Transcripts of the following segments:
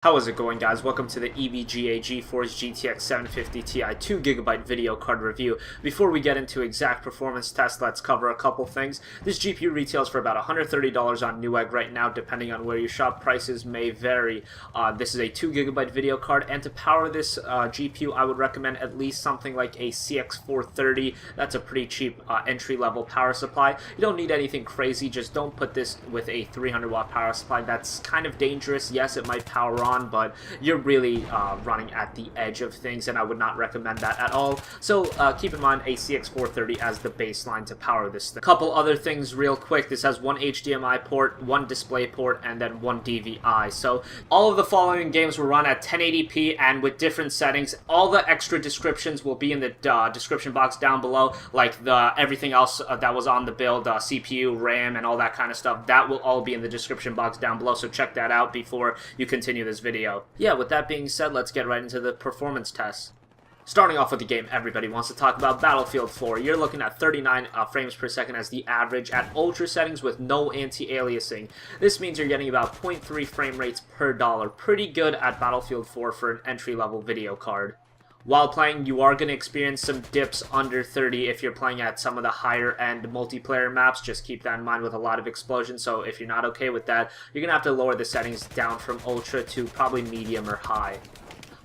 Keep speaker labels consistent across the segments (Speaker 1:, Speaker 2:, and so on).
Speaker 1: How is it going, guys? Welcome to the EVGA GeForce GTX 750 Ti 2GB video card review. Before we get into exact performance tests, let's cover a couple things. This GPU retails for about $130 on Newegg right now, depending on where you shop. Prices may vary. This is a 2GB video card, and to power this GPU, I would recommend at least something like a CX430. That's a pretty cheap entry-level power supply. You don't need anything crazy. Just don't put this with a 300-watt power supply. That's kind of dangerous. Yes, it might power on, but you're really running at the edge of things, and I would not recommend that at all. So keep in mind a CX430 as the baseline to power this thing. Couple other things real quick. This has one HDMI port, one display port, and then one DVI. So all of the following games will run at 1080p and with different settings. All the extra descriptions will be in the description box down below, like everything else that was on the build, CPU, RAM, and all that kind of stuff. That will all be in the description box down below, so check that out before you continue this video. Yeah, with that being said, let's get right into the performance tests. Starting off with the game everybody wants to talk about, Battlefield 4. You're looking at 39 frames per second as the average at ultra settings with no anti-aliasing. This means you're getting about 0.3 frame rates per dollar. Pretty good at Battlefield 4 for an entry-level video card. While playing, you are going to experience some dips under 30 if you're playing at some of the higher-end multiplayer maps. Just keep that in mind with a lot of explosions, so if you're not okay with that, you're going to have to lower the settings down from ultra to probably medium or high.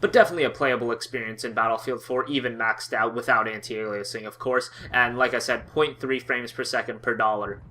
Speaker 1: But definitely a playable experience in Battlefield 4, even maxed out without anti-aliasing, of course, and like I said, 0.3 frames per second per dollar.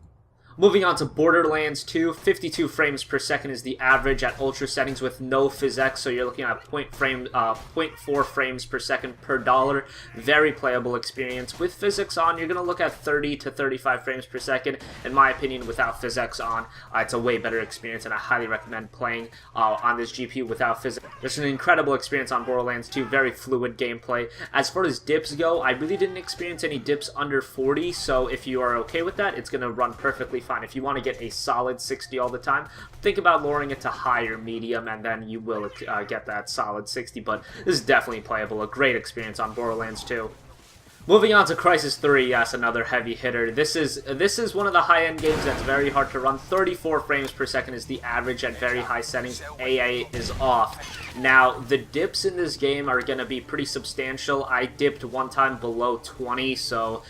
Speaker 1: Moving on to Borderlands 2, 52 frames per second is the average at ultra settings with no PhysX, so you're looking at 0.4 frames per second per dollar. Very playable experience. With PhysX on, you're going to look at 30 to 35 frames per second. In my opinion, without PhysX on, it's a way better experience, and I highly recommend playing on this GPU without PhysX. It's an incredible experience on Borderlands 2, very fluid gameplay. As far as dips go, I really didn't experience any dips under 40, so if you are okay with that, it's going to run perfectly fine. If you want to get a solid 60 all the time, think about lowering it to high or medium, and then you will get that solid 60, but this is definitely playable. A great experience on Borderlands 2. Moving on to Crysis 3, yes, another heavy hitter. This is one of the high-end games that's very hard to run. 34 frames per second is the average at very high settings. AA is off. Now, the dips in this game are going to be pretty substantial. I dipped one time below 20, so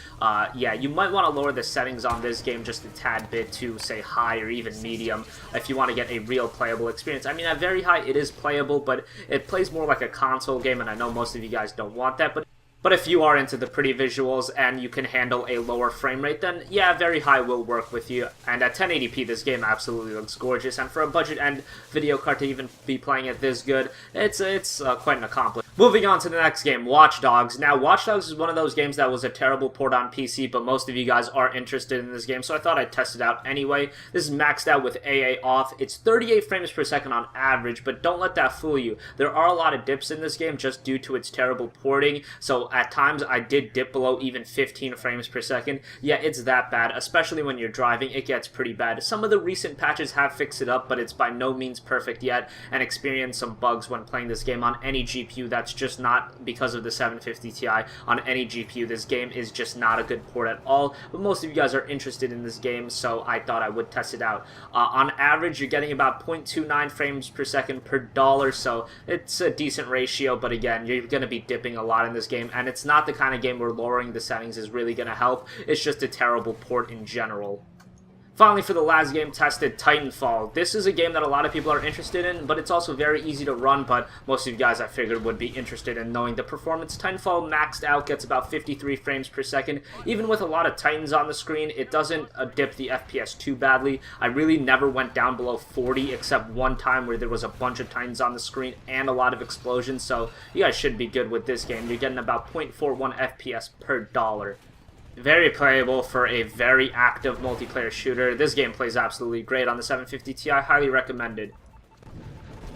Speaker 1: yeah, you might want to lower the settings on this game just a tad bit to, say, high or even medium if you want to get a real playable experience. I mean, at very high, it is playable, but it plays more like a console game, and I know most of you guys don't want that, but if you are into the pretty visuals and you can handle a lower frame rate, then yeah, very high will work with you. And at 1080p, this game absolutely looks gorgeous. And for a budget-end video card to even be playing it this good, it's quite an accomplishment. Moving on to the next game, Watch Dogs. Now, Watch Dogs is one of those games that was a terrible port on PC, but most of you guys are interested in this game, so I thought I'd test it out anyway. This is maxed out with AA off. It's 38 frames per second on average, but don't let that fool you. There are a lot of dips in this game just due to its terrible porting, so at times I did dip below even 15 frames per second. Yeah, it's that bad, especially when you're driving. It gets pretty bad. Some of the recent patches have fixed it up, but it's by no means perfect yet, and experience some bugs when playing this game on any GPU. That's just not because of the 750 Ti. On any GPU, this game is just not a good port at all, but most of you guys are interested in this game, so I thought I would test it out. On average, you're getting about 0.29 frames per second per dollar, so it's a decent ratio, but again, you're going to be dipping a lot in this game, and it's not the kind of game where lowering the settings is really going to help. It's just a terrible port in general. Finally, for the last game tested, Titanfall. This is a game that a lot of people are interested in, but it's also very easy to run, but most of you guys I figured would be interested in knowing the performance. Titanfall maxed out gets about 53 frames per second. Even with a lot of Titans on the screen, it doesn't dip the FPS too badly. I really never went down below 40, except one time where there was a bunch of Titans on the screen and a lot of explosions, so you guys should be good with this game. You're getting about 0.41 FPS per dollar. Very playable for a very active multiplayer shooter. This game plays absolutely great on the 750 Ti. Highly recommended.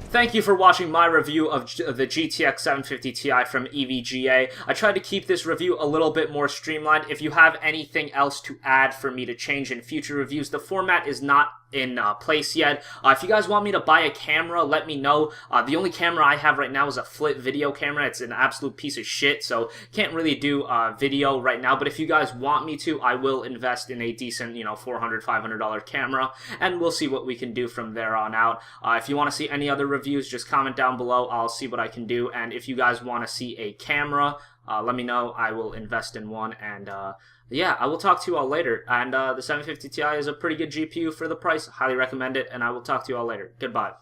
Speaker 1: Thank you for watching my review of the GTX 750 Ti from EVGA. I tried to keep this review a little bit more streamlined. If you have anything else to add for me to change in future reviews, the format is not in place yet. If you guys want me to buy a camera, let me know. The only camera I have right now is a flip video camera. It's an absolute piece of shit, so can't really do video right now. But if you guys want me to, I will invest in a decent, you know, $400, $500 camera, and we'll see what we can do from there on out. If you want to see any other reviews, just comment down below. I'll see what I can do. And if you guys want to see a camera, let me know. I will invest in one. And yeah, I will talk to you all later. And the 750 Ti is a pretty good GPU for the price. Highly recommend it. And I will talk to you all later. Goodbye.